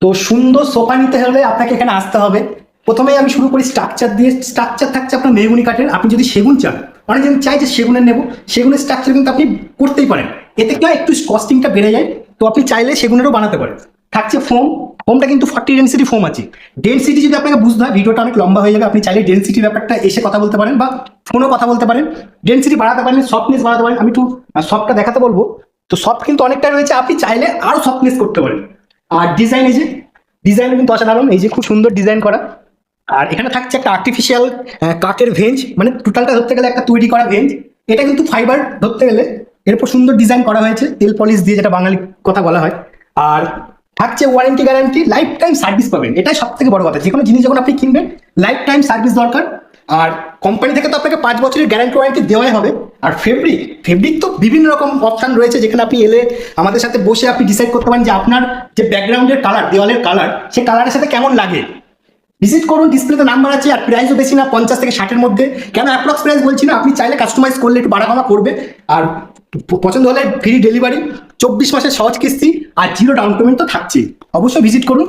তো সুন্দর সোফা নিতে হলে আপনাকে এখানে আসতে হবে। প্রথমেই আমি শুরু করি স্ট্রাকচার দিয়ে। স্ট্রাকচার থাকছে আপনার মেহগুনি কাঠের। আপনি যদি সেগুন চান, অনেকজন চাই যে সেগুনের নেব, সেগুনের স্ট্রাকচার কিন্তু আপনি করতেই পারেন। এতে কি হয়, একটু কস্টিংটা বেড়ে যায়। তো আপনি চাইলে সেগুনেরও বানাতে পারেন। থাকছে ফোম। ফোমটা কিন্তু 40 ডেন্সিটি ফোম আছে। ডেন্সিটি যদি আপনাকে বুঝতে হয়, ভিডিওটা অনেক লম্বা হয়ে যাবে। আপনি চাইলে ডেন্সিটি ব্যাপারটা এসে কথা বলতে পারেন বা ফোনও কথা বলতে পারেন। ডেন্সিটি বাড়াতে পারেন, সফটনেস বাড়াতে পারেন। আমি একটু সফটটা দেখাতে বলবো। তো সফট কিন্তু অনেকটা রয়েছে, আপনি চাইলে আরো সফটনেস করতে পারেন। আর ডিজাইন, এই যে ডিজাইন কিন্তু অসাধারণ, এই যে খুব সুন্দর ডিজাইন করা। আর এখানে থাকছে একটা আর্টিফিশিয়াল কাঠের ভেঞ্চ, মানে টোটালটা ধরতে গেলে একটা তৈরি করা ভেঞ্চ। এটা কিন্তু ফাইবার ধরতে গেলে। এরপর সুন্দর ডিজাইন করা হয়েছে তেল পলিশ দিয়ে, যেটা বাঙালি কথা বলা হয়। আর থাকছে warranty guarantee, life time service পাবেন। এটাই সব থেকে বড় কথা, যে কোনো জিনিস যখন আপনি কিনবেন লাইফ টাইম সার্ভিস দরকার। আর কোম্পানি থেকে তো আপনাকে 5 বছরের গ্যারান্টি ওয়ারেন্টি দেওয়াই হবে। আর ফেব্রিক, ফেব্রিক তো বিভিন্ন রকম অপশন রয়েছে, যেখানে আপনি এলে আমাদের সাথে বসে আপনি ডিসাইড করতে পারেন যে আপনার যে ব্যাকগ্রাউন্ডের কালার, দেওয়ালের কালার, সেই কালারের সাথে কেমন লাগে। ভিজিট করুন, ডিসপ্লেতে নাম্বার আছে। আর প্রাইসও বেশি না, 50 থেকে 60-এর মধ্যে। কেন অ্যাপ্রক্স প্রাইস বলছি না, আপনি চাইলে কাস্টমাইজ করলে একটু বাড়া কমা করবে। আর পছন্দ হলে ফ্রি ডেলিভারি, 24 মাসের সহজ কিস্তি, আর 0 ডাউন পেমেন্ট তো থাকছেই। অবশ্যই ভিজিট করুন।